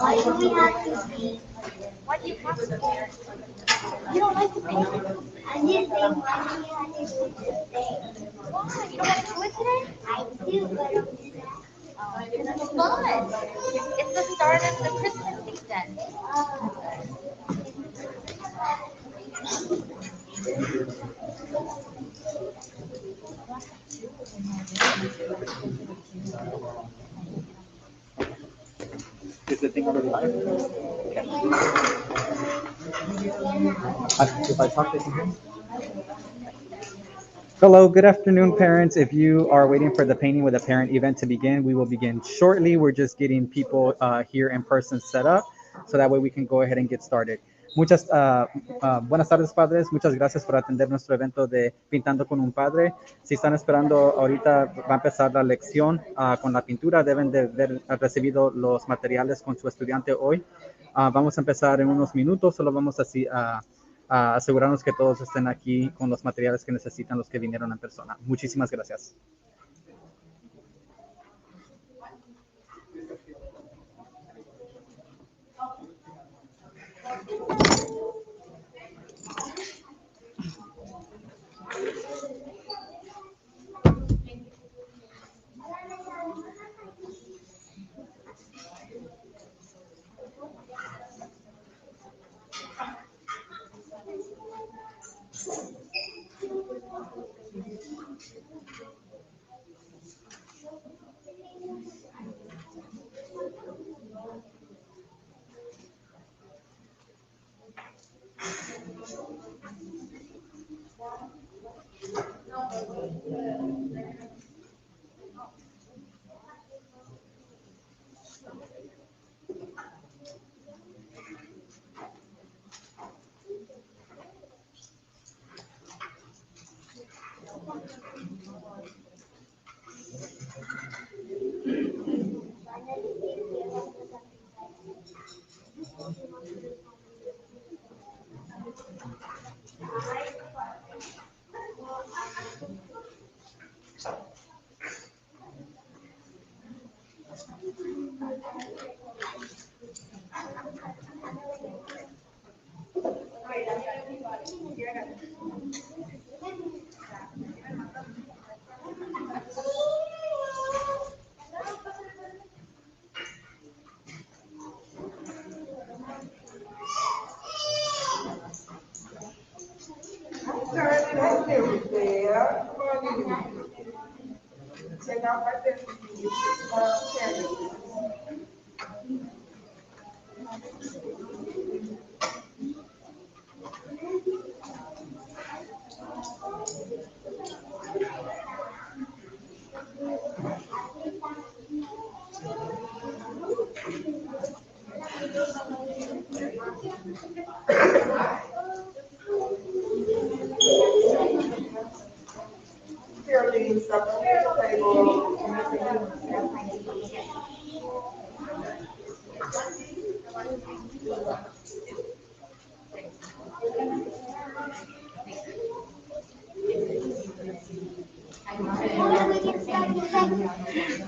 Why do we have to be? Why do you have to be? You don't like to paint? I did think why do we have to do it today? Why? You don't want to do it today? I do, but I'm sad. Oh, it's fun. It's the start of the Christmas season. Is the thing already live? If I talk, they can hear me? Hello, good afternoon, parents. If you are waiting for the Painting with a Parent event to begin, we will begin shortly. We're just getting people here in person set up, so that way we can go ahead and get started. Buenas tardes, padres. Muchas gracias por atender nuestro evento de Pintando con un Padre. Si están esperando, ahorita va a empezar la lección con la pintura. Deben de haber recibido los materiales con su estudiante hoy. Vamos a empezar en unos minutos. Solo vamos a asegurarnos que todos estén aquí con los materiales que necesitan los que vinieron en persona. Muchísimas gracias.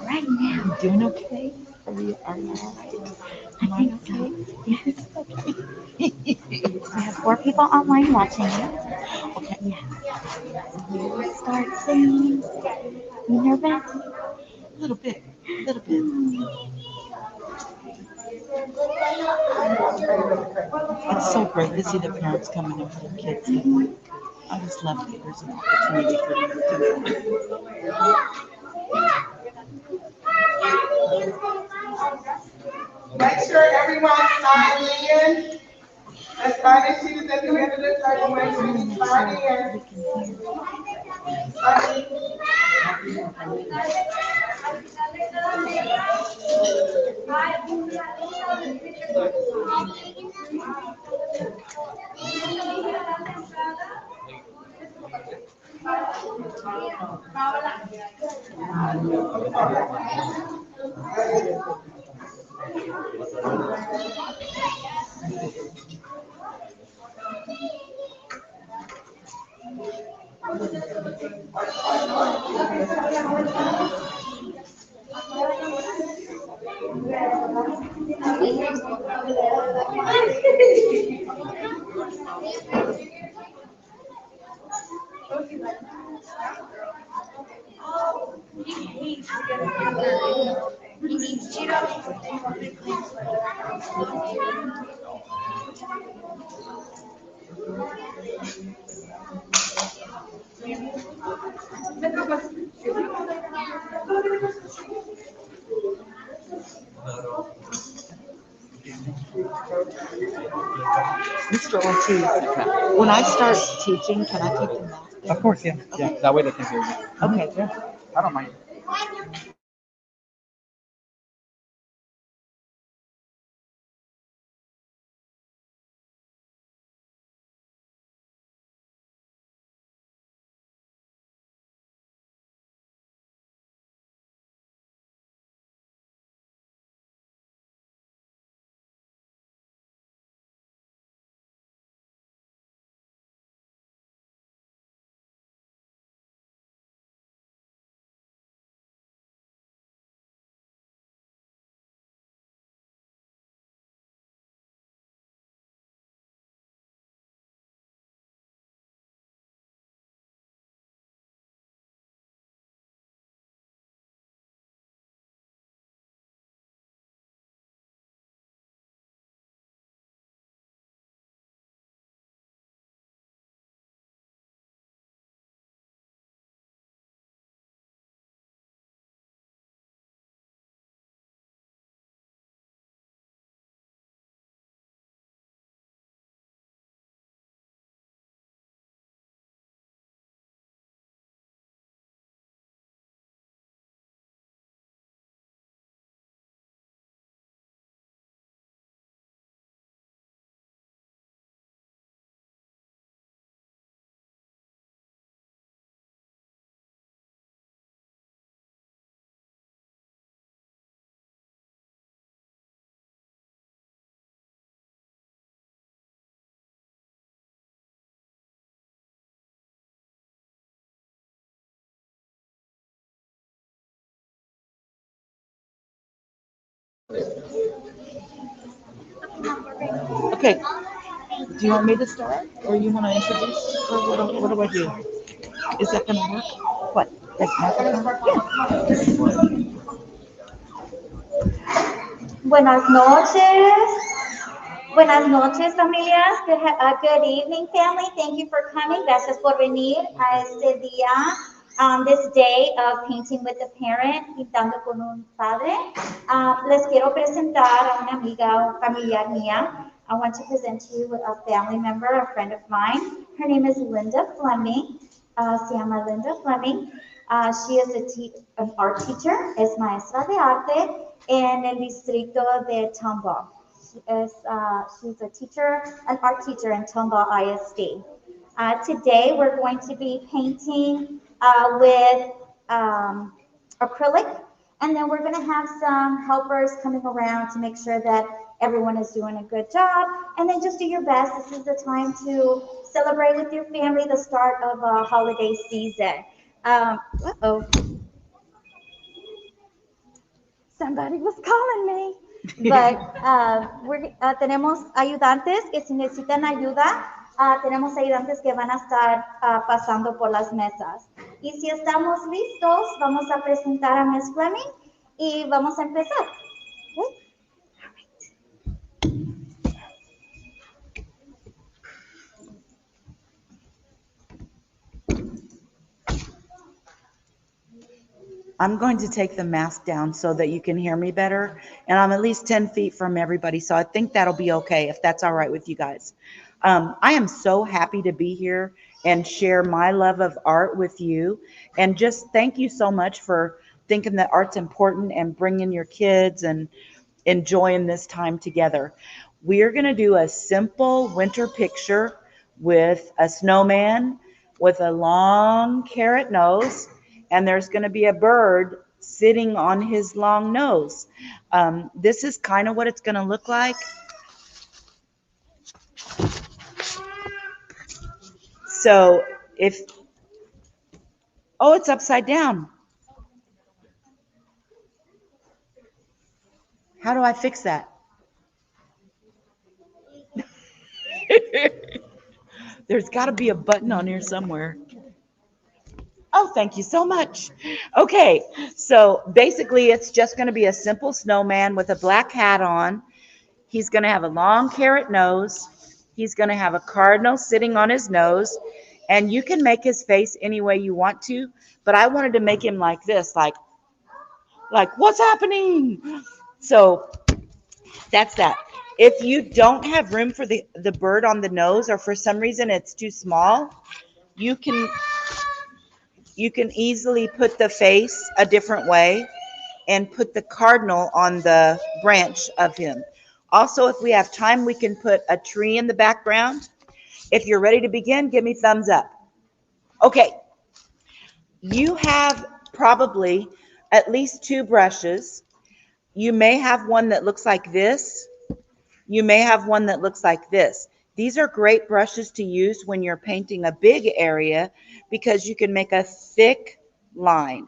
Right now, doing okay? Are you all right? I think okay. Yes, okay. We have 4 people online watching you. Okay, yeah. Start singing. You nervous? A little bit. A little bit. It's so great to see the parents coming in for their kids. I just love that there's an opportunity for them to do that. Make sure everyone signs in. The sign-in sheet is at the end of the circle. Make sure you sign in. Mr. Ortiz, when I start teaching, can I take the mask off? Of course, yeah. Yeah, that way they can hear you. Okay. Yeah, I don't mind. Okay. Do you want me to start, or you want to introduce, or what do I do? Is that gonna work? What? This microphone? Yeah. Buenas noches. Buenas noches, familias. Good evening, family. Thank you for coming. Gracias por venir a este día, this day of painting with a parent, pintando con un padre. Les quiero presentar a una amiga o familiar mía. I want to present to you a family member, a friend of mine. Her name is Linda Fleming. Se llama Linda Fleming. She is an art teacher, es maestra de arte en el distrito de Tomball. She's a teacher, an art teacher in Tomball ISD. Today we're going to be painting with acrylic, and then we're going to have some helpers coming around to make sure that everyone is doing a good job. And then just do your best. This is the time to celebrate with your family the start of a holiday season. Uh-oh. Somebody was calling me. But tenemos ayudantes que si necesitan ayuda, tenemos ayudantes que van a estar pasando por las mesas. Y si estamos listos, vamos a presentar a Miss Fleming y vamos a empezar. Okay? I'm going to take the mask down so that you can hear me better. And I'm at least 10 feet from everybody. So I think that'll be okay if that's all right with you guys. I am so happy to be here and share my love of art with you. And just thank you so much for thinking that art's important and bringing your kids and enjoying this time together. We are going to do a simple winter picture with a snowman with a long carrot nose, and there's going to be a bird sitting on his long nose. This is kind of what it's going to look like. So if, oh, it's upside down. How do I fix that? There's got to be a button on here somewhere. Oh, thank you so much. Okay, so basically it's just going to be a simple snowman with a black hat on. He's going to have a long carrot nose. He's going to have a cardinal sitting on his nose. And you can make his face any way you want to, but I wanted to make him like this, like what's happening? So that's that. If you don't have room for the bird on the nose, or for some reason it's too small, you can easily put the face a different way and put the cardinal on the branch of him. Also, if we have time, we can put a tree in the background. If you're ready to begin, give me thumbs up. Okay. You have probably at least 2 brushes. You may have one that looks like this. You may have one that looks like this. These are great brushes to use when you're painting a big area because you can make a thick line.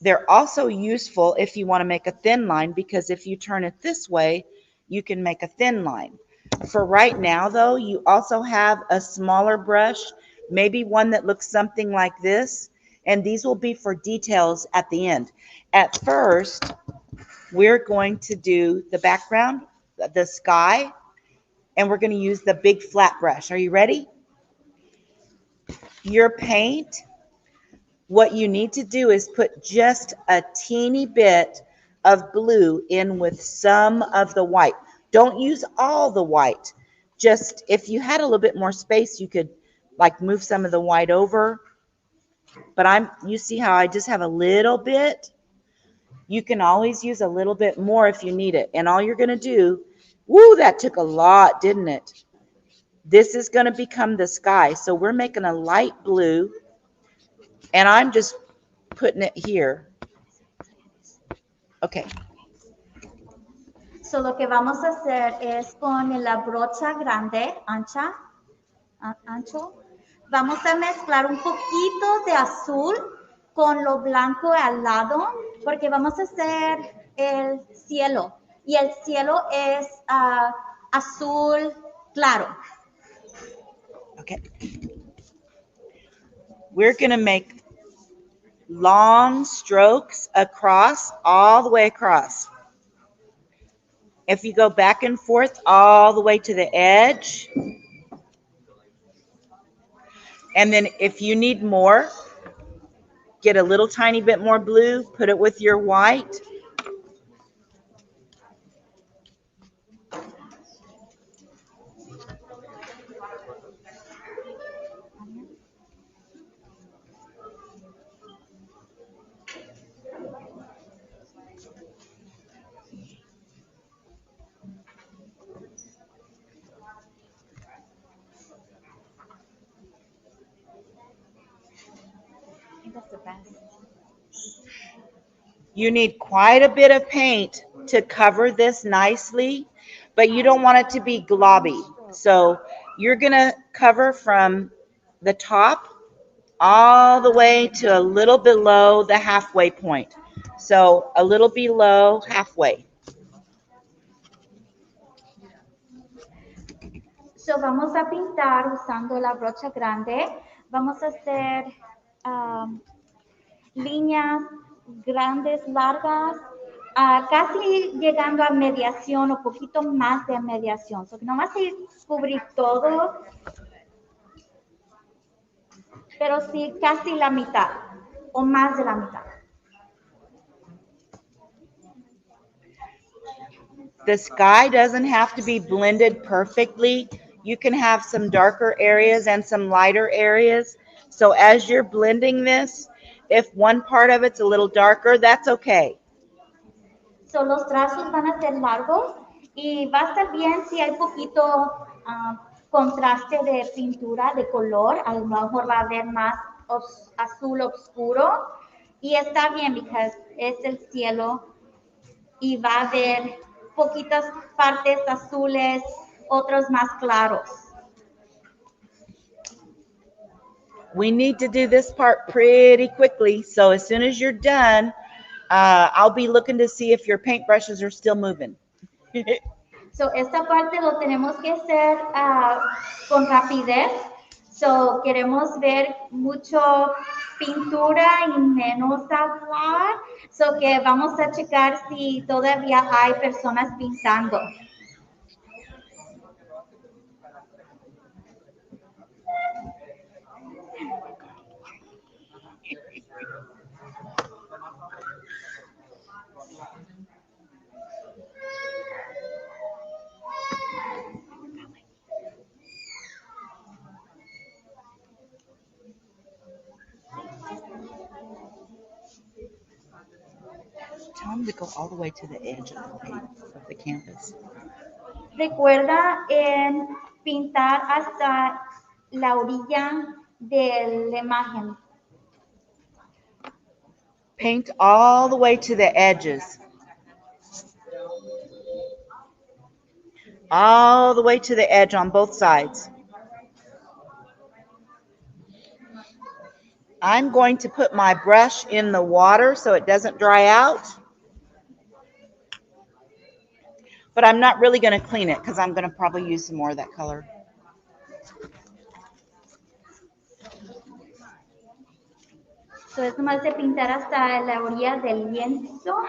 They're also useful if you want to make a thin line, because if you turn it this way, you can make a thin line. For right now, though, you also have a smaller brush, maybe one that looks something like this, and these will be for details at the end. At first, we're going to do the background, the sky, and we're going to use the big flat brush. Are you ready? Your paint, what you need to do is put just a teeny bit of blue in with some of the white. Don't use all the white. Just if you had a little bit more space, you could like move some of the white over. But you see how I just have a little bit? You can always use a little bit more if you need it. And all you're going to do, woo, that took a lot, didn't it? This is going to become the sky. So we're making a light blue, and I'm just putting it here. Okay. So lo que vamos a hacer es con la brocha grande, ancho, vamos a mezclar un poquito de azul con lo blanco al lado, porque vamos a hacer el cielo, y el cielo es azul claro. Okay. We're going to make long strokes across, all the way across. If you go back and forth all the way to the edge, and then if you need more, get a little tiny bit more blue, put it with your white. You need quite a bit of paint to cover this nicely, but you don't want it to be globby. So you're going to cover from the top all the way to a little below the halfway point. So a little below halfway. So vamos a pintar usando la brocha grande. Vamos a hacer líneas grandes, largas, casi llegando a mediación o poquito más de mediación. So, no vas a cubrir todo, pero sí casi la mitad o más de la mitad. The sky doesn't have to be blended perfectly. You can have some darker areas and some lighter areas. So as you're blending this, if one part of it's a little darker, that's okay. So, los trazos van a ser largos y va a estar bien si hay poquito contraste de pintura, de color. A lo mejor va a haber más azul oscuro. Y está bien, porque es el cielo y va a haber poquitas partes azules, otros más claros. We need to do this part pretty quickly. So as soon as you're done, I'll be looking to see if your paintbrushes are still moving. So, esta parte lo tenemos que hacer con rapidez. So, queremos ver mucho pintura y menos hablar. So, que vamos a checar si todavía hay personas pintando. Tell them to go all the way to the edge of the canvas. Recuerda en pintar hasta la orilla de la imagen. Paint all the way to the edges. All the way to the edge on both sides. I'm going to put my brush in the water so it doesn't dry out. But I'm not really going to clean it because I'm going to probably use some more of that color. So, es nomás de pintar hasta la orilla del lienzo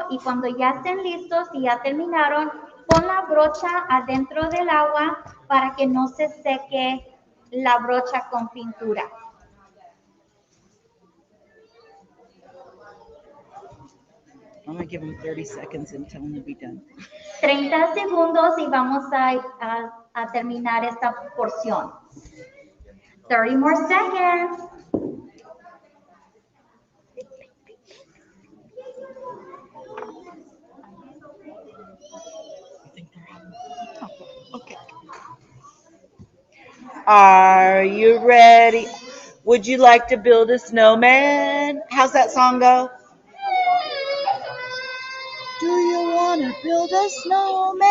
y cuando ya estén listos y ya terminaron, pon la brocha adentro del agua para que no se seque la brocha con pintura. I'm going to give them 30 seconds and tell them to be done. 30 segundos y vamos a terminar esta porción. 30 more seconds. Okay. Are you ready? Would you like to build a snowman? How's that song go? Do you want to build a snowman?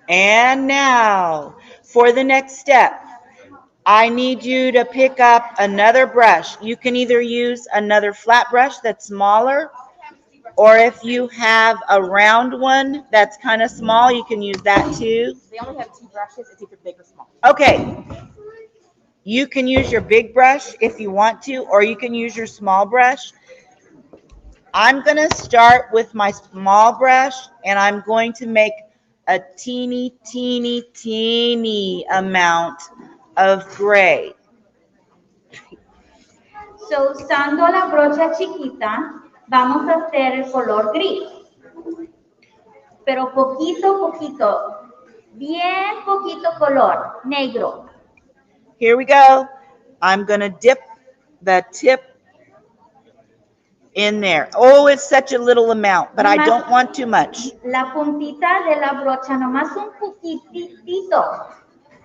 And now, for the next step, I need you to pick up another brush. You can either use another flat brush that's smaller, or if you have a round one that's kind of small, you can use that too. They only have 2 brushes. It's either big or small. Okay. You can use your big brush if you want to, or you can use your small brush. I'm going to start with my small brush, and I'm going to make a teeny, teeny, teeny amount of gray. So, usando la brocha chiquita, vamos a hacer el color gris. Pero poquito, bien poquito color, negro. Here we go. I'm going to dip the tip in there. Oh, it's such a little amount, but I don't want too much. La puntita de la brocha, nomás un poquitito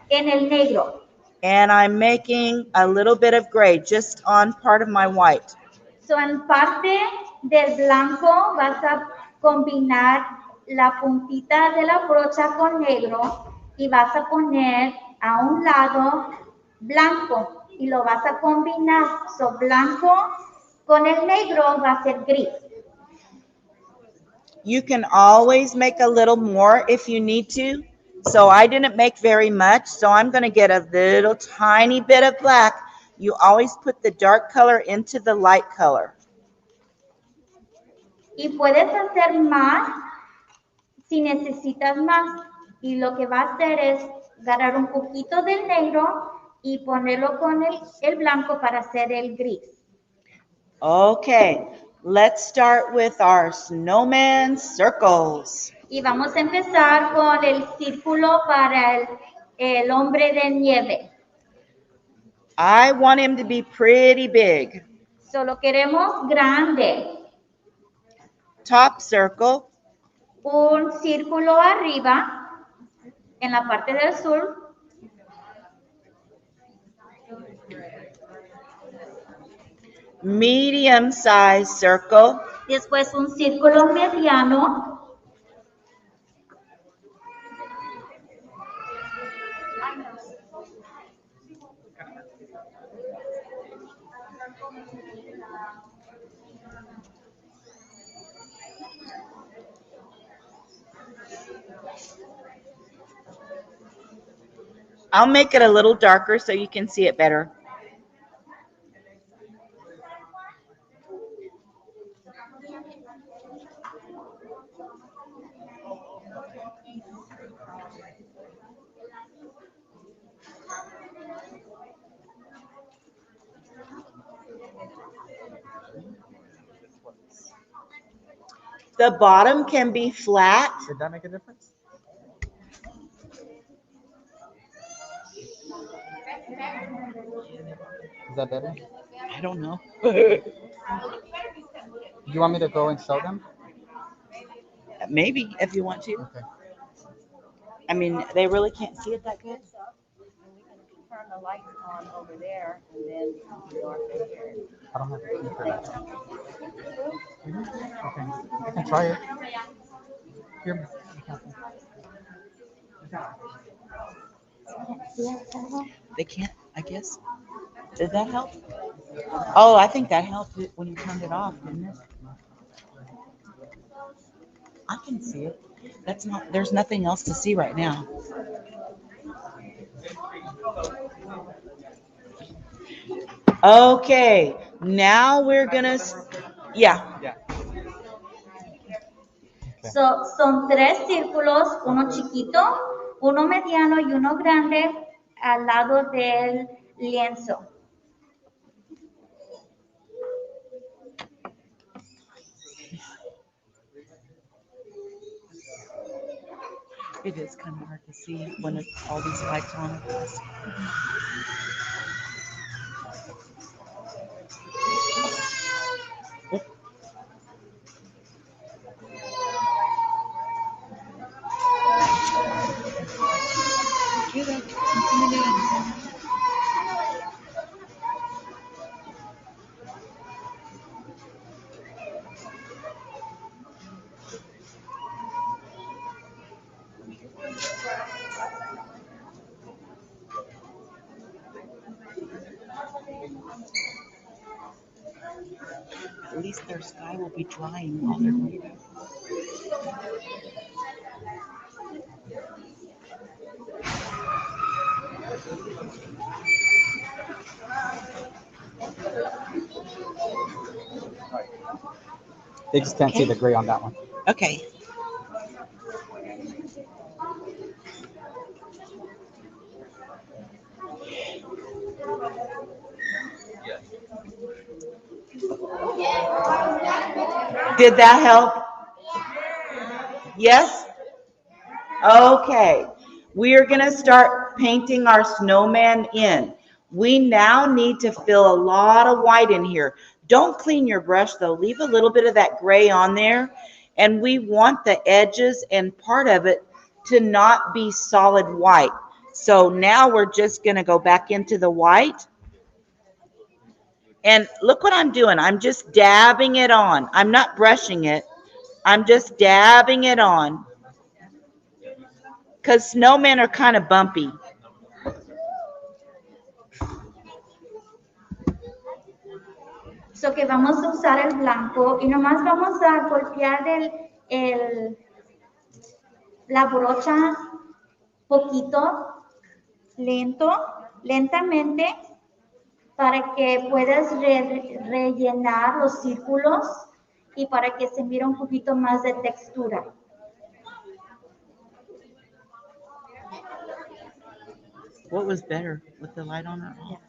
en el negro. And I'm making a little bit of gray just on part of my white. So, en parte del blanco vas a combinar la puntita de la brocha con negro y vas a poner a un lado blanco y lo vas a combinar. So, blanco con el negro va a ser gris. You can always make a little more if you need to. So I didn't make very much, so I'm going to get a little tiny bit of black. You always put the dark color into the light color. Y puedes hacer más si necesitas más. Y lo que va a hacer es agarrar un poquito del negro y ponerlo con el blanco para hacer el gris. Okay, let's start with our snowman circles. Y vamos a empezar con el círculo para el hombre de nieve. I want him to be pretty big. Solo queremos grande. Top circle. Un círculo arriba, en la parte del sur. Medium size circle. Después un círculo mediano. I'll make it a little darker so you can see it better. The bottom can be flat. Did that make a difference? Is that better? I don't know. Do you want me to go and show them? Maybe if you want to. Okay. I mean, they really can't see it that good. Turn the lights on over there and then dark in here. I don't have to keep that. Okay. I can try it. Here. They can't, I guess. Did that help? Oh, I think that helped it when you turned it off, didn't it? I can see it. That's not, there's nothing else to see right now. Okay, now we're gonna, yeah. Son tres círculos, uno chiquito, uno mediano y uno grande al lado del lienzo. It is kind of hard to see when it's all these lights on at once. At least their sky will be drying while they're waiting. They just can't see the gray on that one. Okay. Did that help? Yes? Okay. We are going to start painting our snowman in. We now need to fill a lot of white in here. Don't clean your brush though. Leave a little bit of that gray on there. And we want the edges and part of it to not be solid white. So now we're just going to go back into the white. And look what I'm doing. I'm just dabbing it on. I'm not brushing it. I'm just dabbing it on. Because snowmen are kind of bumpy. So que vamos a usar el blanco y nomás vamos a golpear la brocha poquito, lentamente, para que puedas rellenar los círculos y para que se mire un poquito más de textura. What was better, with the light on or off?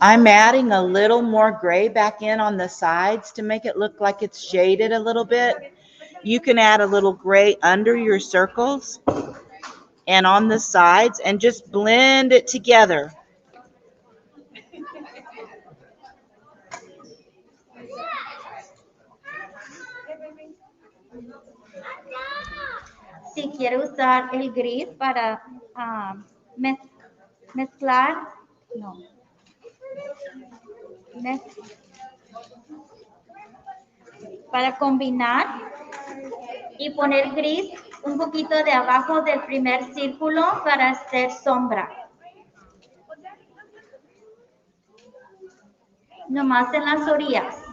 I'm adding a little more gray back in on the sides to make it look like it's shaded a little bit. You can add a little gray under your circles and on the sides and just blend it together. Si quiere usar el gris para mezclar, no, para combinar y poner gris un poquito de abajo del primer círculo para hacer sombra. Nomás en las orillas.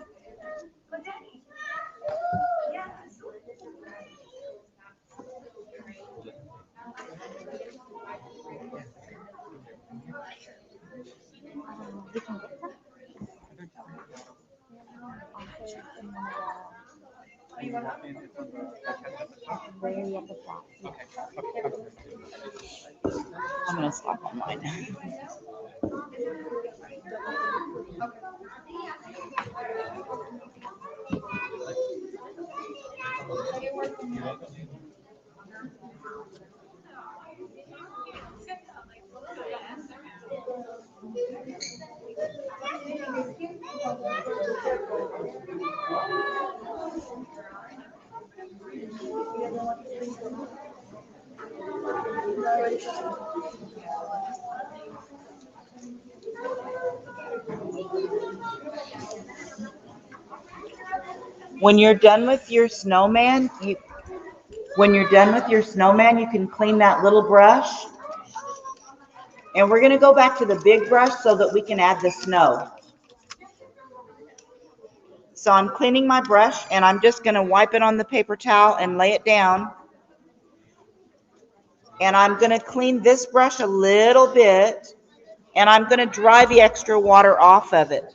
I'm going to stop on mine. When you're done with your snowman, When you're done with your snowman, you can clean that little brush. And we're going to go back to the big brush so that we can add the snow. So I'm cleaning my brush and I'm just going to wipe it on the paper towel and lay it down. And I'm going to clean this brush a little bit and I'm going to dry the extra water off of it.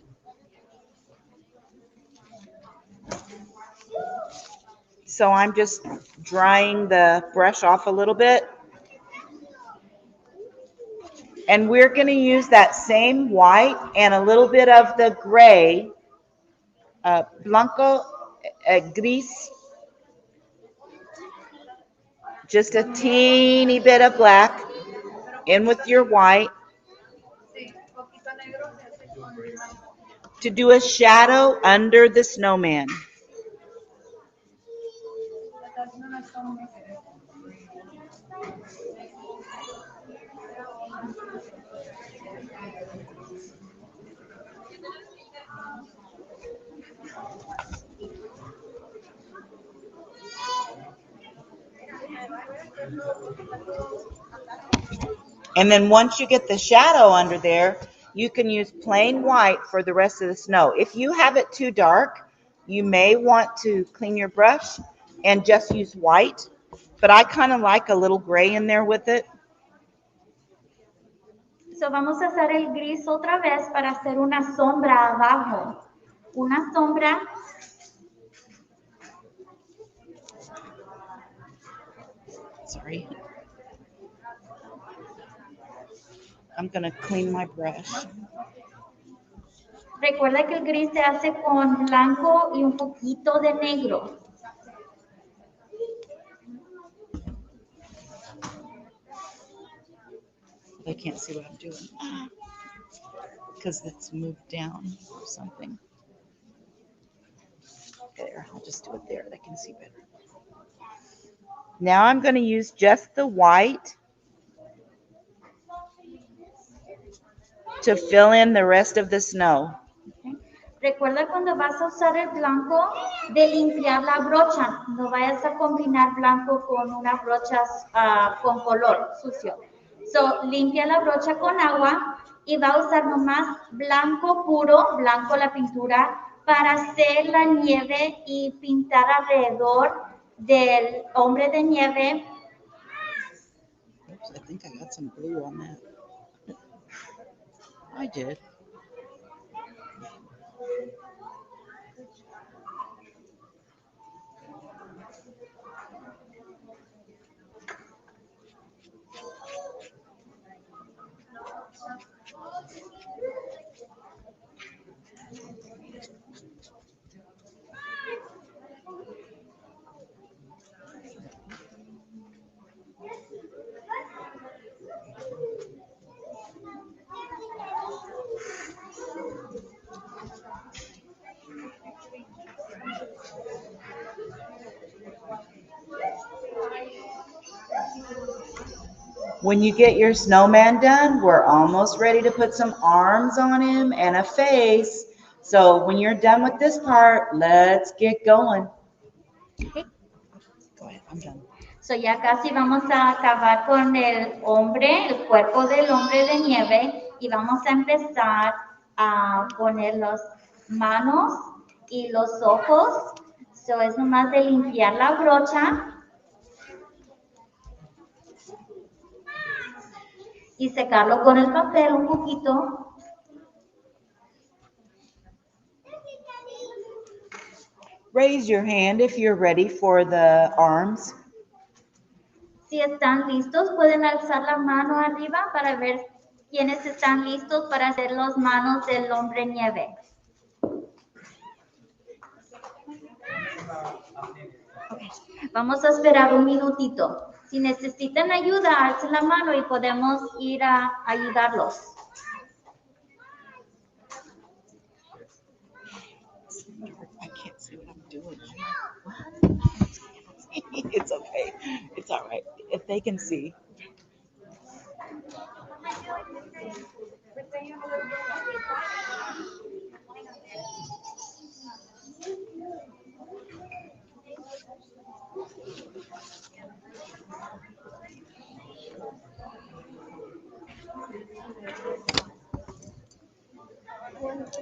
So I'm just drying the brush off a little bit. And we're going to use that same white and a little bit of the gray, blanco, gris, just a teeny bit of black in with your white to do a shadow under the snowman. And then once you get the shadow under there, you can use plain white for the rest of the snow. If you have it too dark, you may want to clean your brush and just use white. But I kind of like a little gray in there with it. So vamos a hacer el gris otra vez para hacer una sombra abajo. Una sombra. Sorry. I'm going to clean my brush. Recuerda que el gris se hace con blanco y un poquito de negro. They can't see what I'm doing because it's moved down or something. There, I'll just do it there. They can see better. Now I'm going to use just the white to fill in the rest of the snow. Recuerda cuando vas a usar el blanco de limpiar la brocha. No vayas a combinar blanco con unas brochas con color sucio. So, limpia la brocha con agua y va a usar nomás blanco puro, blanco la pintura, para hacer la nieve y pintar alrededor del hombre de nieve. Oops, I think I got some glue on that. I did. When you get your snowman done, we're almost ready to put some arms on him and a face. So when you're done with this part, let's get going. Okay. Go ahead, I'm done. So ya casi vamos a acabar con el hombre, el cuerpo del hombre de nieve y vamos a empezar a poner las manos y los ojos. So es nomás de limpiar la brocha y secarlo con el papel un poquito. Raise your hand if you're ready for the arms. Si están listos, pueden alzar la mano arriba para ver quiénes están listos para hacer las manos del hombre nieve. Okay. Vamos a esperar un minutito. Si necesitan ayuda, alcen la mano y podemos ir a ayudarlos. I can't see what I'm doing. It's okay. It's all right. If they can see.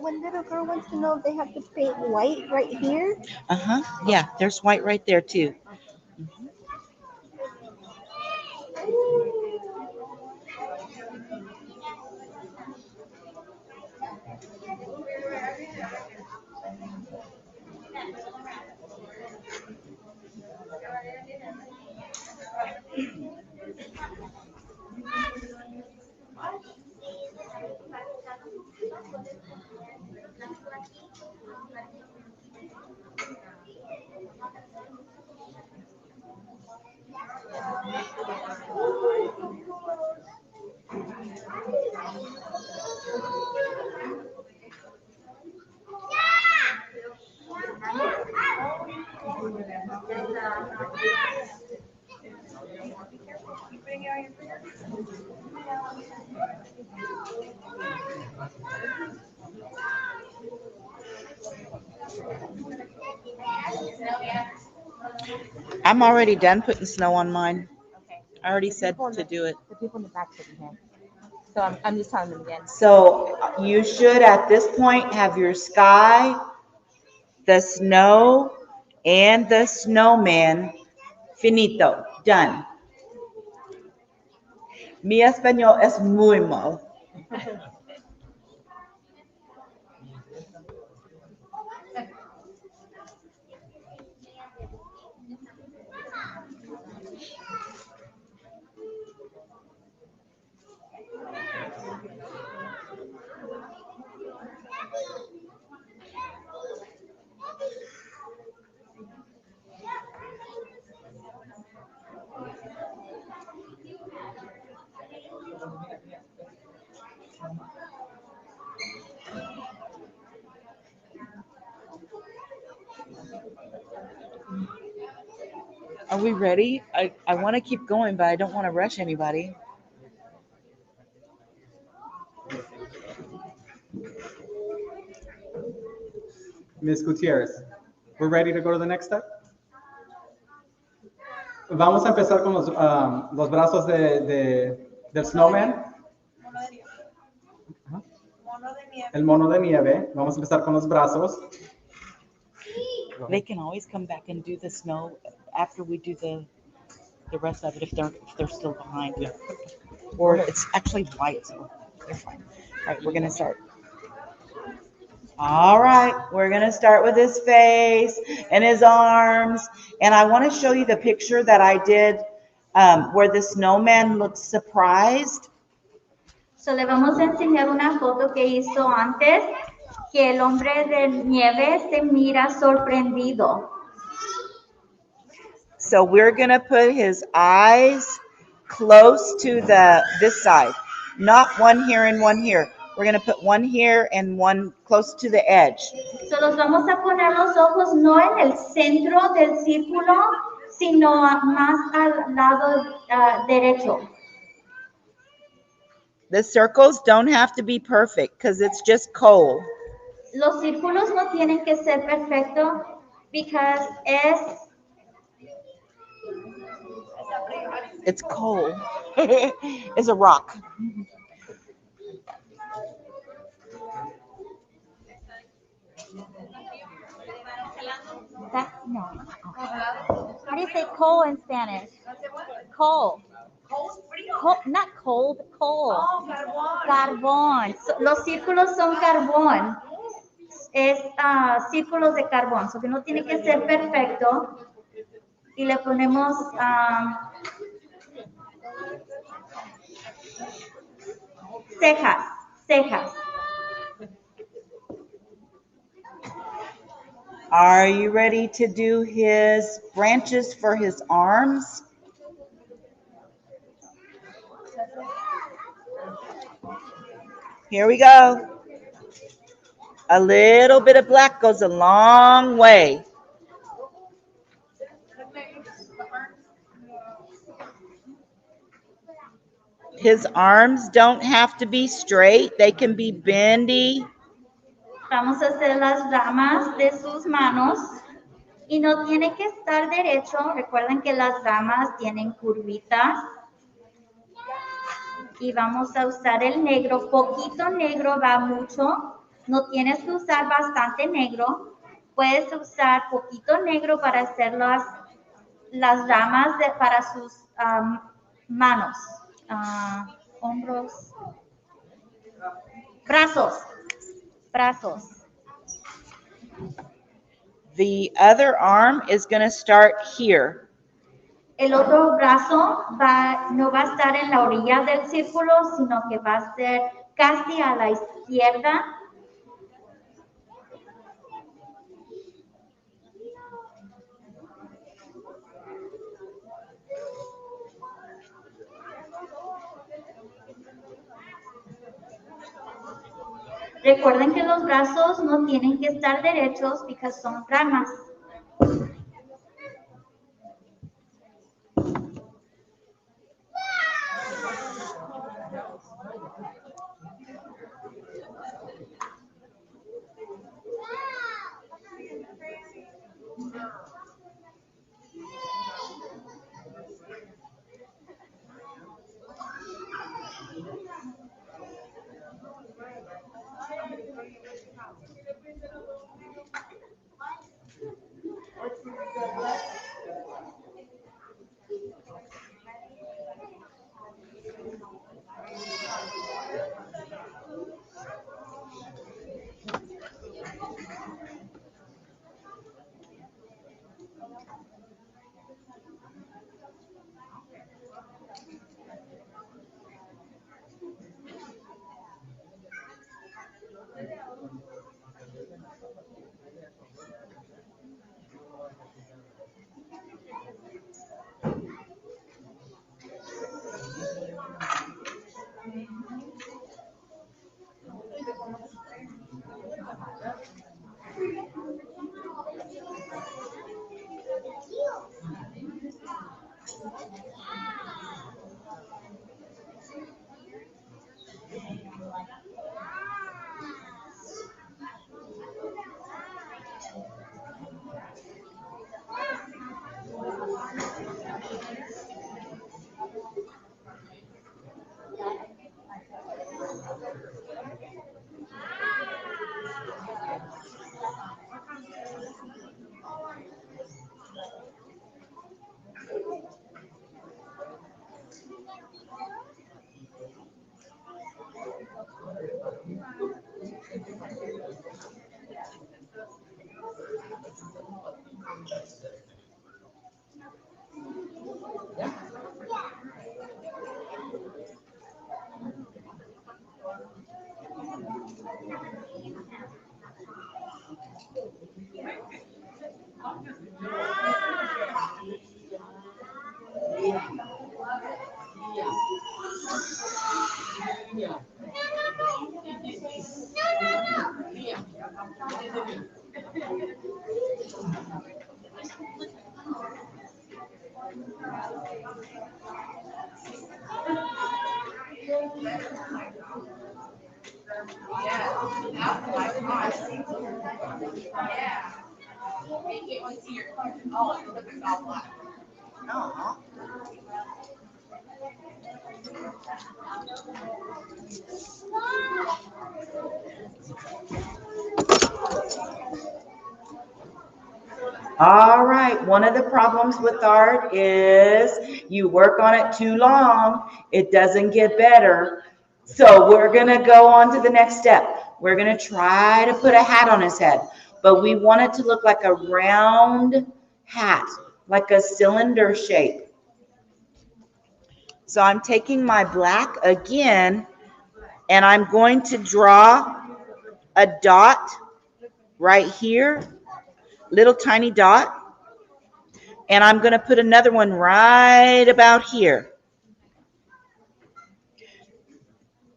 when little girl wants to know if they have to paint white right here. Uh-huh. Yeah, there's white right there too. I'm already done putting snow on mine. Okay. I already said to do it. The people in the back couldn't hear. So I'm just telling them again. So you should at this point have your sky, the snow, and the snowman finito, done. Mi español es muy mal. Are we ready? I want to keep going, but I don't want to rush anybody. Ms. Gutierrez, we're ready to go to the next step. Vamos a empezar con los brazos del snowman. Ajá. El mono de nieve. Vamos a empezar con los brazos. They can always come back and do the snow after we do the rest of it if they're still behind. Yeah. Or it's actually white, so they're fine. All right, we're gonna start. All right, we're gonna start with his face and his arms, and I want to show you the picture that I did where the snowman looks surprised. So le vamos a enseñar una foto que hizo antes, que el hombre de nieve se mira sorprendido. So we're gonna put his eyes close to this side, not one here and one here. We're gonna put one here and one close to the edge. So los vamos a poner los ojos no en el centro del círculo, sino más al lado derecho. The circles don't have to be perfect because it's just coal. Los círculos no tienen que ser perfectos because it's coal. It's a rock. No. How do you say coal in Spanish? Coal. Coal, not cold, coal. Carbón. Los círculos son carbón. Es círculos de carbón. So que no tiene que ser perfecto. Y le ponemos cejas. Are you ready to do his branches for his arms? Here we go. A little bit of black goes a long way. His arms don't have to be straight. They can be bendy. Vamos a hacer las ramas de sus manos y no tiene que estar derecho. Recuerden que las ramas tienen curvitas. Y vamos a usar el negro. Poquito negro va mucho No tienes que usar bastante negro. Puedes usar poquito negro para hacer las ramas para sus manos, hombros, brazos. The other arm is going to start here. El otro brazo no va a estar en la orilla del círculo, sino que va a ser casi a la izquierda. Recuerden que los brazos no tienen que estar derechos porque son ramas. All right, one of the problems with art is you work on it too long, it doesn't get better. So we're gonna go on to the next step. We're gonna try to put a hat on his head, but we want it to look like a round hat, like a cylinder shape. So I'm taking my black again, and I'm going to draw a dot right here, little tiny dot. And I'm going to put another one right about here.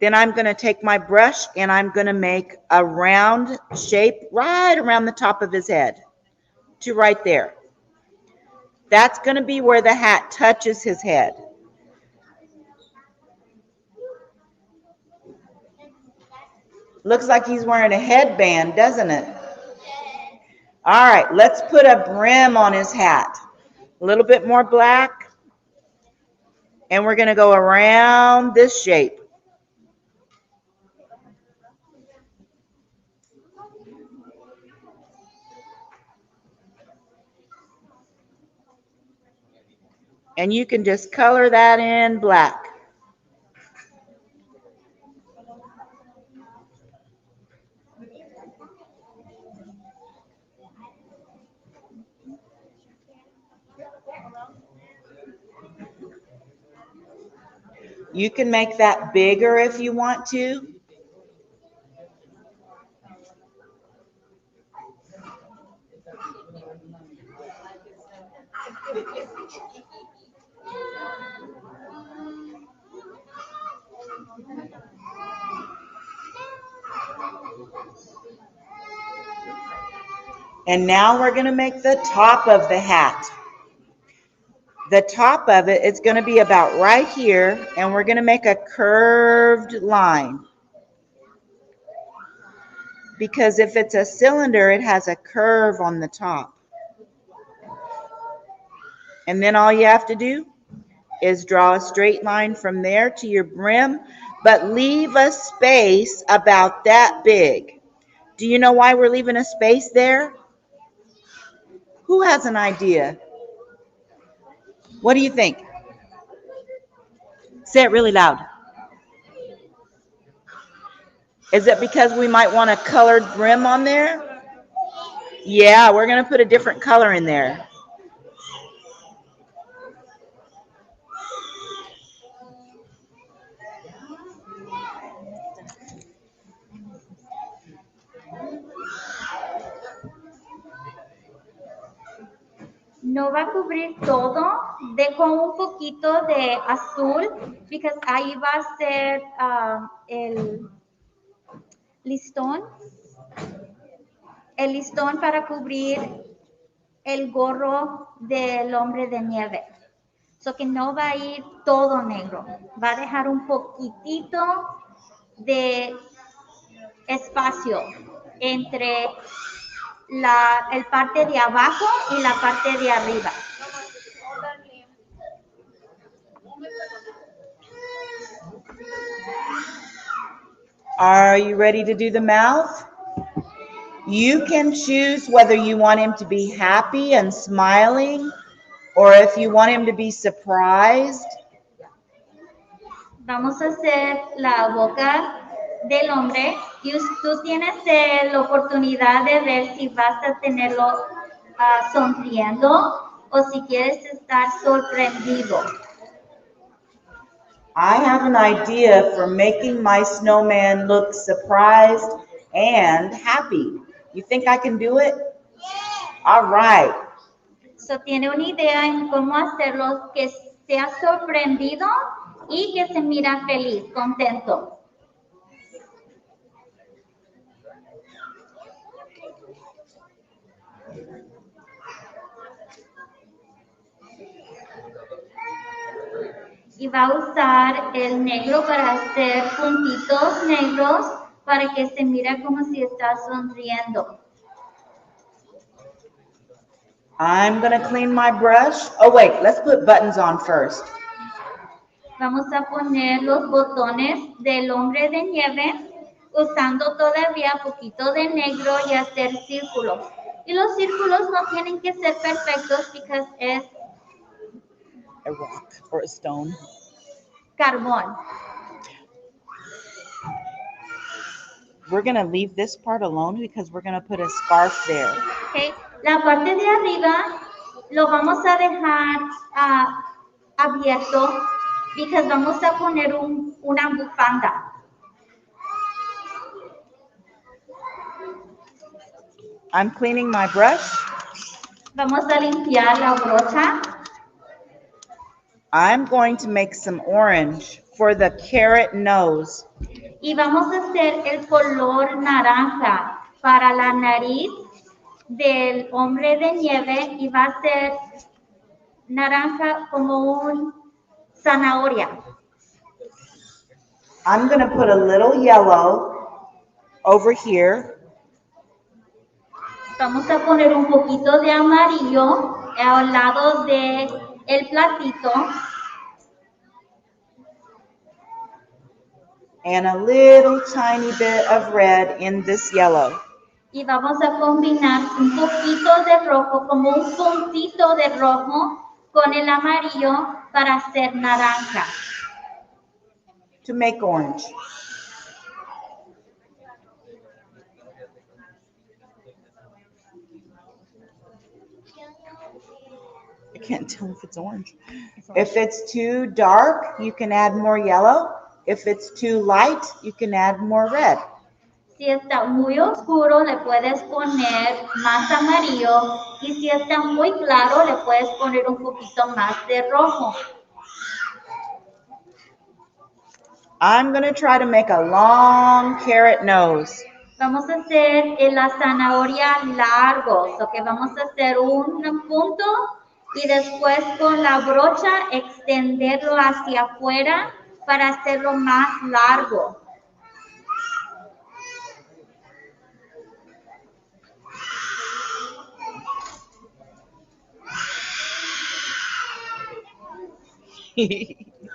Then I'm going to take my brush and I'm going to make a round shape right around the top of his head to right there. That's going to be where the hat touches his head. Looks like he's wearing a headband, doesn't it? All right, let's put a brim on his hat. A little bit more black. And we're going to go around this shape. And you can just color that in black. You can make that bigger if you want to. And now we're going to make the top of the hat. The top of it is going to be about right here, and we're going to make a curved line. Because if it's a cylinder, it has a curve on the top. And then all you have to do is draw a straight line from there to your brim, but leave a space about that big. Do you know why we're leaving a space there? Who has an idea? What do you think? Say it really loud. Is it because we might want a colored brim on there? Yeah, we're going to put a different color in there. No va a cubrir todo, dejo un poquito de azul, because ahí va a ser el listón para cubrir el gorro del hombre de nieve. So que no va a ir todo negro, va a dejar un poquitito de espacio entre el parte de abajo y la parte de arriba. Are you ready to do the mouth? You can choose whether you want him to be happy and smiling, or if you want him to be surprised. Vamos a hacer la boca del hombre y tú tienes la oportunidad de ver si vas a tenerlo sonriendo o si quieres estar sorprendido. I have an idea for making my snowman look surprised and happy. You think I can do it? All right. So tiene una idea en cómo hacerlo que sea sorprendido y que se mira feliz, contento. Y va a usar el negro para hacer puntitos negros para que se mire como si está sonriendo. I'm going to clean my brush. Oh, wait, let's put buttons on first. Vamos a poner los botones del hombre de nieve usando todavía poquito de negro y hacer círculos. Y los círculos no tienen que ser perfectos porque es A rock or a stone. carbón. We're going to leave this part alone because we're going to put a scarf there. Okay. La parte de arriba lo vamos a dejar abierto porque vamos a poner una bufanda. I'm cleaning my brush. Vamos a limpiar la brocha. I'm going to make some orange for the carrot nose. Y vamos a hacer el color naranja para la nariz del hombre de nieve y va a ser naranja como un zanahoria. I'm going to put a little yellow over here. Vamos a poner un poquito de amarillo al lado de el platito. And a little tiny bit of red in this yellow. Y vamos a combinar un poquito de rojo, como un puntito de rojo con el amarillo para hacer naranja. to make orange. I can't tell if it's orange. If it's too dark, you can add more yellow. If it's too light, you can add more red. Si está muy oscuro, le puedes poner más amarillo. Y si está muy claro, le puedes poner un poquito más de rojo. I'm going to try to make a long carrot nose. Vamos a hacer la zanahoria largos, ok, vamos a hacer un punto y después con la brocha extenderlo hacia afuera para hacerlo más largo.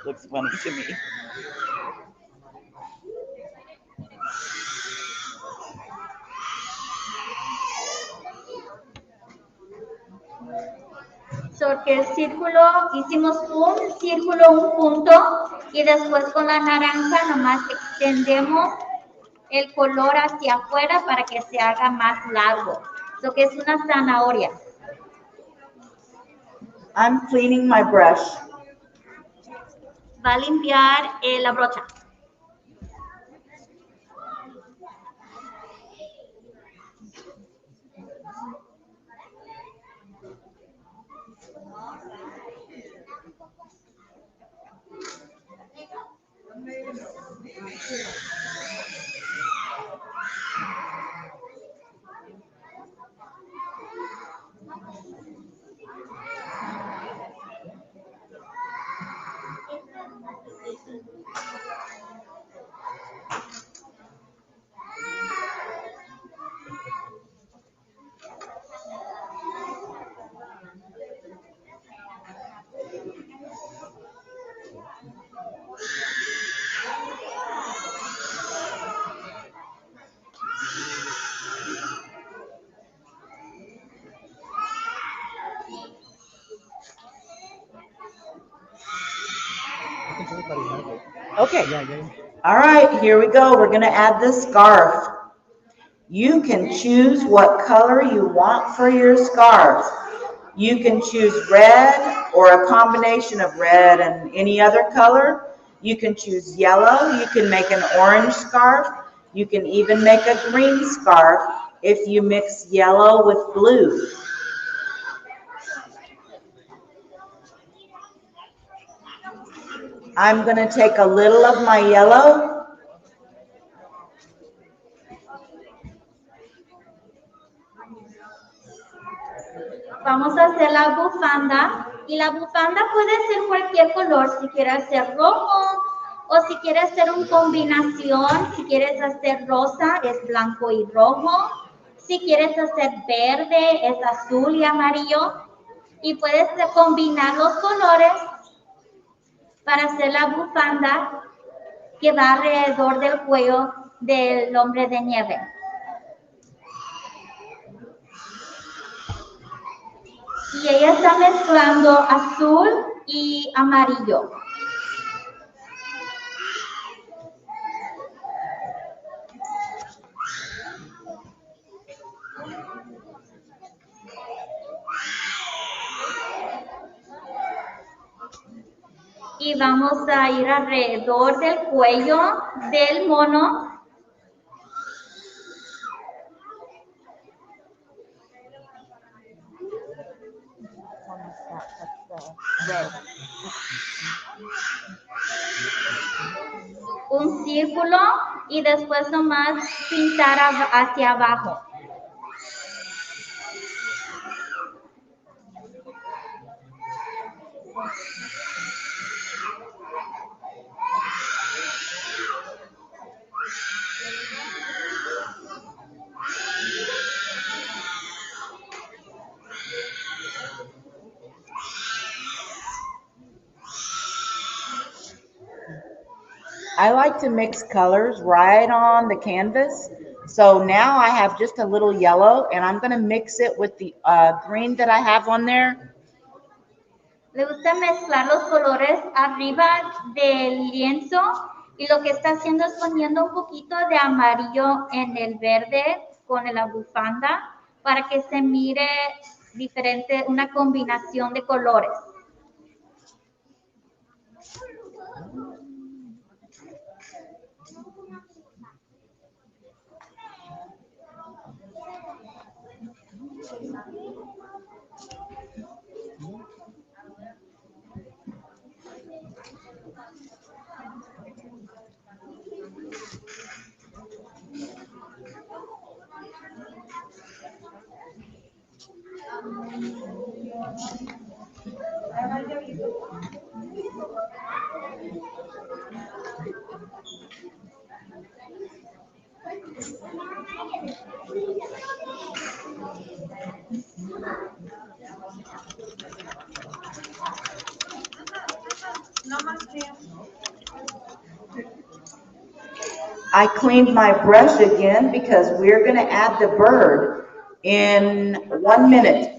Looks funny to me. Porque el círculo, hicimos un círculo, un punto, y después con la naranja nomás extendemos el color hacia afuera para que se haga más largo. So que es una zanahoria. I'm cleaning my brush. Va a limpiar la brocha. Okay. All right, here we go. We're going to add the scarf. You can choose what color you want for your scarf. You can choose red or a combination of red and any other color. You can choose yellow. You can make an orange scarf. You can even make a green scarf if you mix yellow with blue. I'm going to take a little of my yellow. Vamos a hacer la bufanda y la bufanda puede ser cualquier color, si quieres hacer rojo o si quieres hacer una combinación, si quieres hacer rosa es blanco y rojo, si quieres hacer verde es azul y amarillo y puedes combinar los colores para hacer la bufanda que va alrededor del cuello del hombre de nieve. Y ella está mezclando azul y amarillo. Y vamos a ir alrededor del cuello del mono. Un círculo y después nomás pintar hacia abajo. I like to mix colors right on the canvas. So now I have just a little yellow and I'm going to mix it with the green that I have on there. Le gusta mezclar los colores arriba del lienzo y lo que está haciendo es poniendo un poquito de amarillo en el verde con la bufanda para que se mire diferente, una combinación de colores. I cleaned my brush again because we're going to add the bird in 1 minute.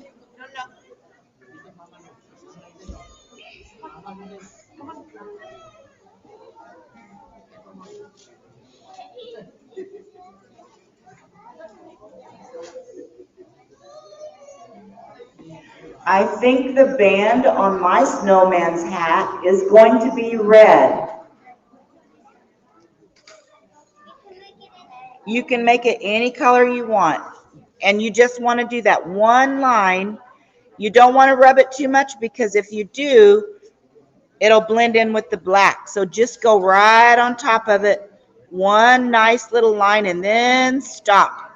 I think the band on my snowman's hat is going to be red. You can make it any color you want. And you just want to do that one line. You don't want to rub it too much because if you do, it'll blend in with the black. So just go right on top of it. One nice little line and then stop.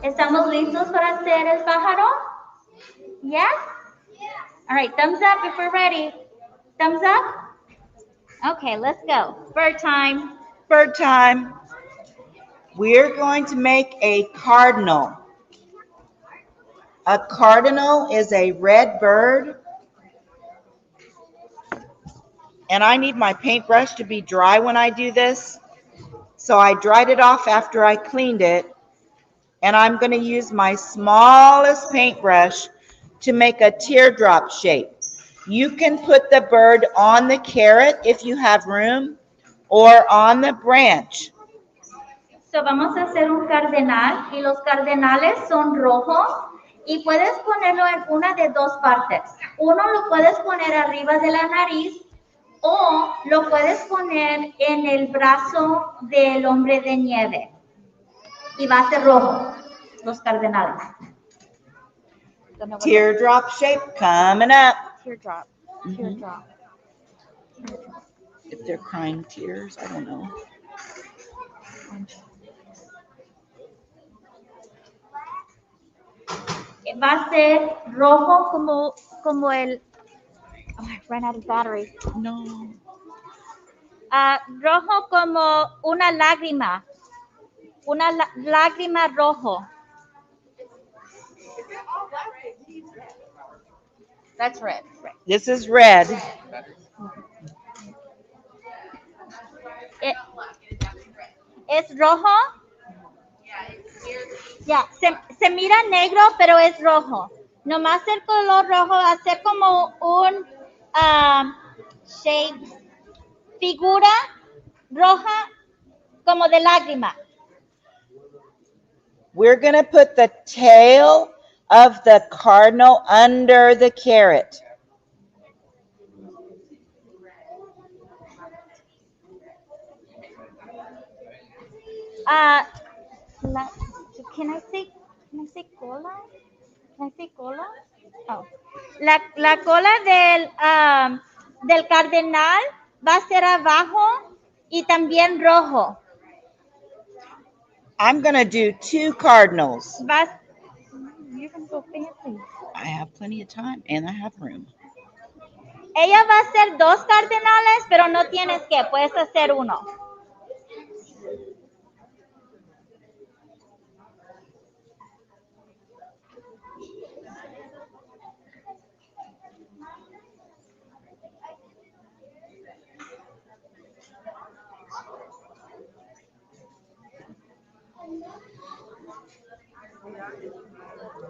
¿Estamos listos para hacer el pájaro? Yes? All right, thumbs up if we're ready. Thumbs up? Okay, let's go. Bird time. Bird time. We're going to make a cardinal. A cardinal is a red bird. And I need my paintbrush to be dry when I do this. So I dried it off after I cleaned it. And I'm going to use my smallest paintbrush to make a teardrop shape. You can put the bird on the carrot if you have room or on the branch. So vamos a hacer un cardenal y los cardenales son rojos y puedes ponerlo en una de dos partes. Uno lo puedes poner arriba de la nariz o lo puedes poner en el brazo del hombre de nieve y va a ser rojo, los cardenales. Teardrop shape coming up. Teardrop. Mhm. Teardrop. If they're crying tears, I don't know. Va a ser rojo Como el. Oh, I ran out of battery. No. rojo como una lágrima rojo. That's red. This is red. ¿Es rojo? Ya, se mira negro, pero es rojo. Nomás el color rojo va a ser como un shape, figura roja como de lágrima. We're going to put the tail of the cardinal under the carrot. Can I say cola? Can I say cola? Oh. La cola del cardenal va a ser abajo y también rojo. I'm gonna do 2 cardinals. You're gonna go fancy. I have plenty of time and I have room. Ella va a hacer 2 cardenales, pero no tienes que, puedes hacer uno.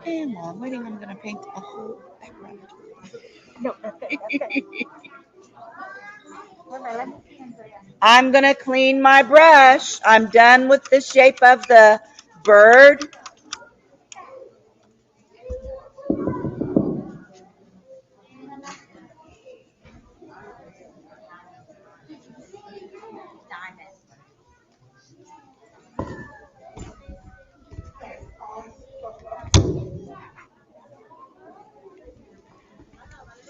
And while I'm waiting, I'm gonna paint a whole background. No, that's it. Let me see. I'm gonna clean my brush. I'm done with the shape of the bird.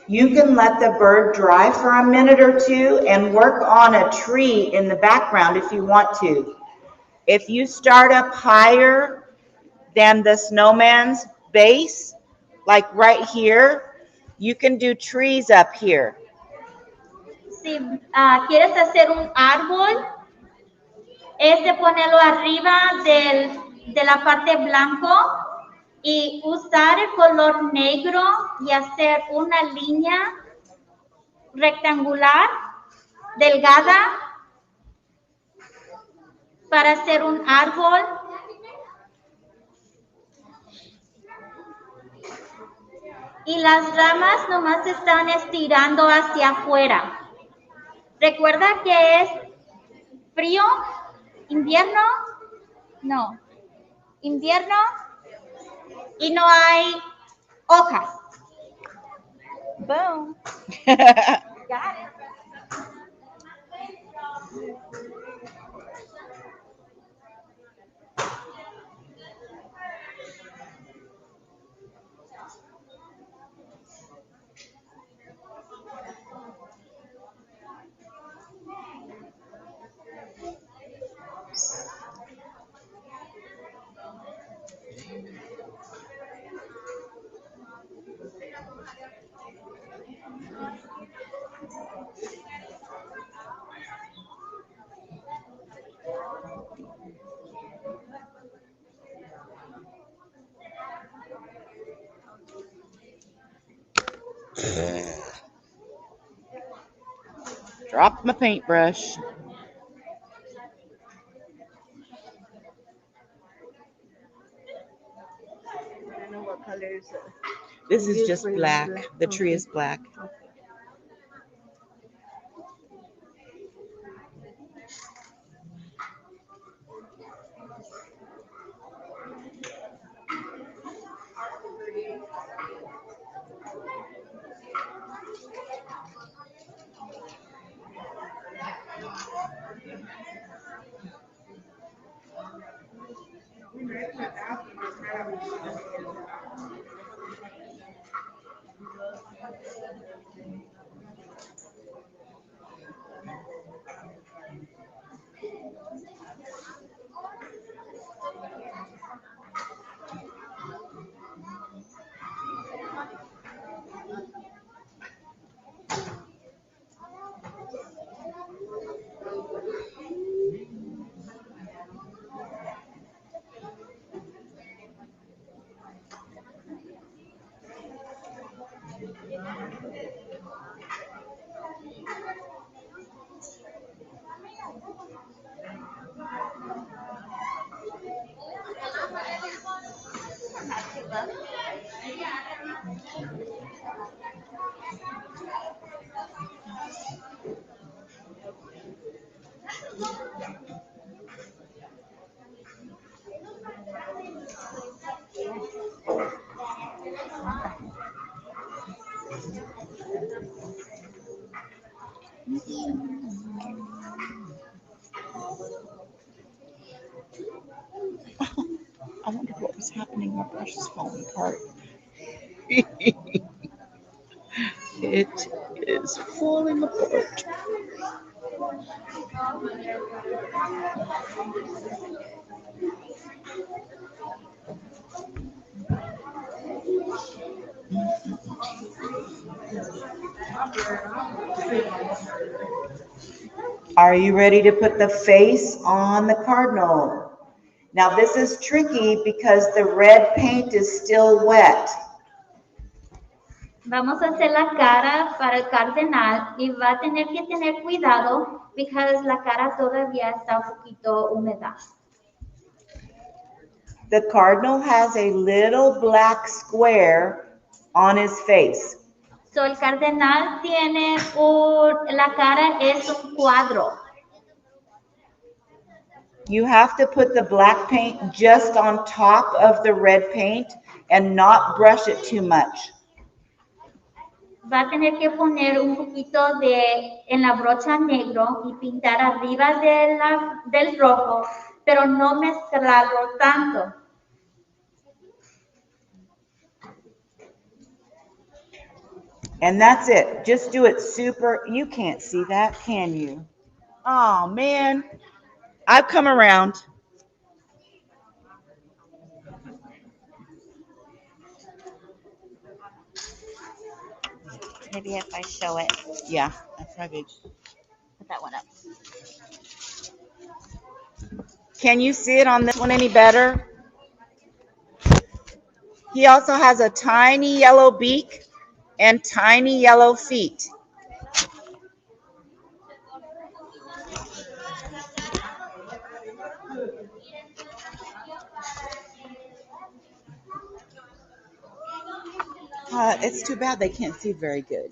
You can let the bird dry for a minute or two and work on a tree in the background if you want to. If you start up higher than the snowman's base, like right here, you can do trees up here. Si quieres hacer un árbol, es de ponerlo arriba de la parte blanco y usar el color negro y hacer una línea rectangular, delgada, para hacer un árbol. Y las ramas nomás se están estirando hacia afuera. Recuerda que es frío, invierno, no, invierno y no hay hojas. Boom. Got it. Drop my paintbrush. I know what colors. This is just black. The tree is black. I wondered what was happening. My brush is falling apart. It is falling apart. Are you ready to put the face on the cardinal? Now this is tricky because the red paint is still wet. Vamos a hacer la cara para el cardenal y va a tener que tener cuidado porque la cara todavía está un poquito húmeda. The cardinal has a little black square on his face. So, el cardenal tiene la cara es un cuadro. You have to put the black paint just on top of the red paint and not brush it too much. Va a tener que poner un poquito en la brocha negro y pintar arriba del rojo, pero no mezclarlo tanto. And that's it. Just do it super. You can't see that, can you? Oh, man. I've come around. Maybe if I show it, Yeah, that's probably. put that one up. Can you see it on this one any better? He also has a tiny yellow beak and tiny yellow feet. It's too bad they can't see very good.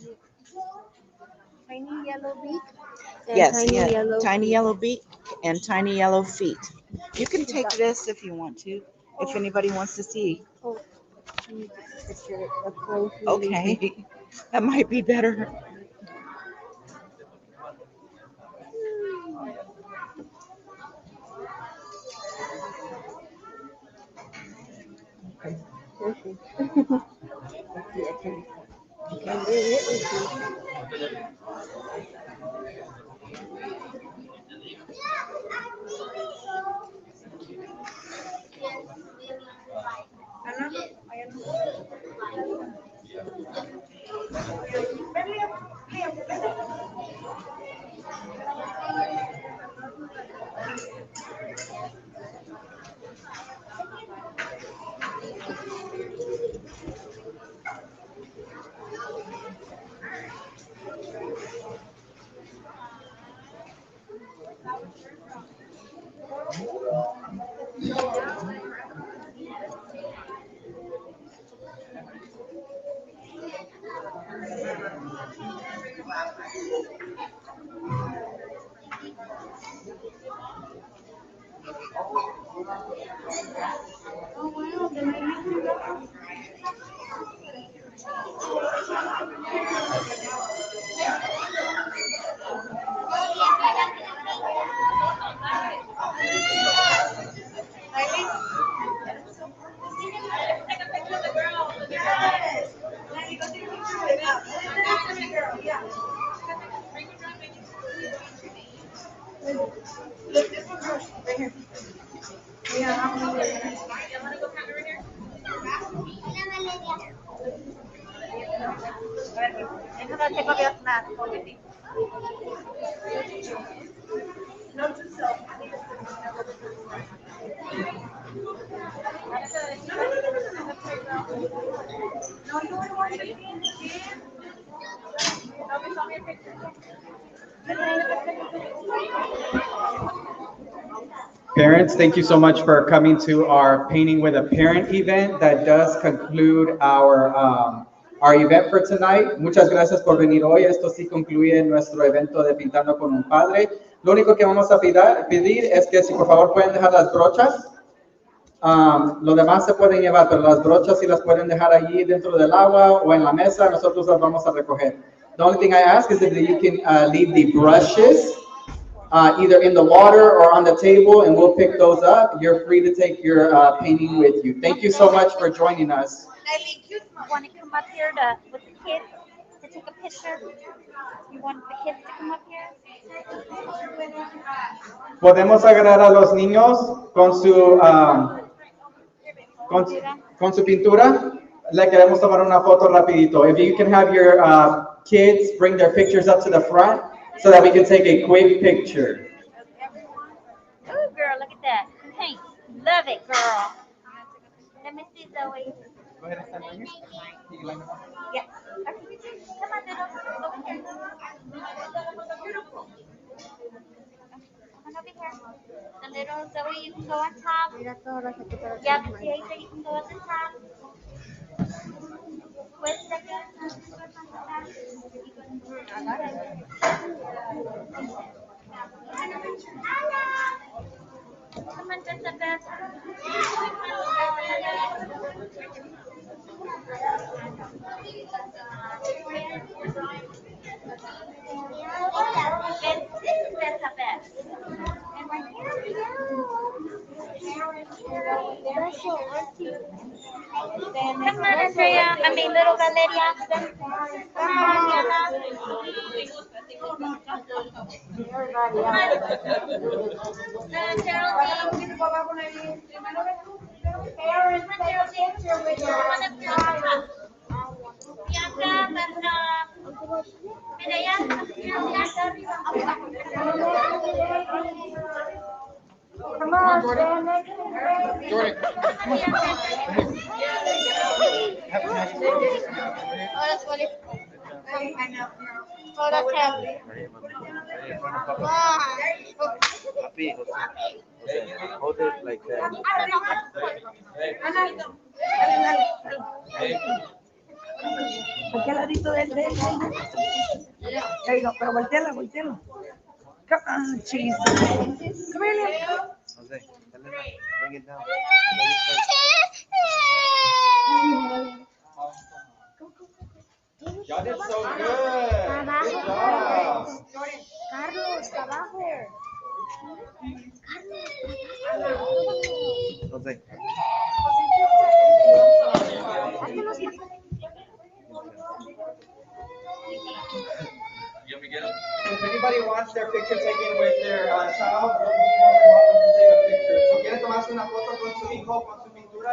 Tiny yellow beak. Yes, tiny yellow beak and tiny yellow feet. You can take this if you want to, if anybody wants to see. Okay, that might be better. Parents, thank you so much for coming to our Painting with a Parent event. That does conclude our event for tonight. Muchas gracias por venir hoy. Esto sí concluye nuestro evento de Pintando con un Padre. Lo único que vamos a pedir es que si por favor pueden dejar las brochas. Lo demás se pueden llevar, pero las brochas sí las pueden dejar allí dentro del agua o en la mesa. Nosotros las vamos a recoger. The only thing I ask is that you can leave the brushes either in the water or on the table, and we'll pick those up. You're free to take your painting with you. Thank you so much for joining us. Want to come up here to with the kids to take a picture? You want the kids to come up here? Podemos agarrar a los niños con, con su pintura. Le queremos tomar una foto rapidito. If you can have your kids bring their pictures up to the front so that we can take a quick picture. Oh, girl, look at that. Pink. Love it, girl. Let me see, Zoe. Go ahead and stand right here. Yeah. Okay. Come on, little. Over here. Come on over here. The little Zoe, you can go on top. Yep, Theater, you can go on the top. Wait a second. Come on, Jessica. Come on, Andrea. I mean, little Valeria. Come on, Diana. Come on, stand next to me. Jordan. Oh, that's funny. I know. Oh, that's heavy. Hold it like that. Aquí al ladito de él. Ahí no, pero volteala. Come on, Jesus. Come here. Jose, bring it down. Y'all did so good. Good job. Carlos, abajo. Jose. If anybody wants their picture taken with their child, you're more than welcome to take a picture. Si quieres tomarse una foto con su hijo, con su pintura,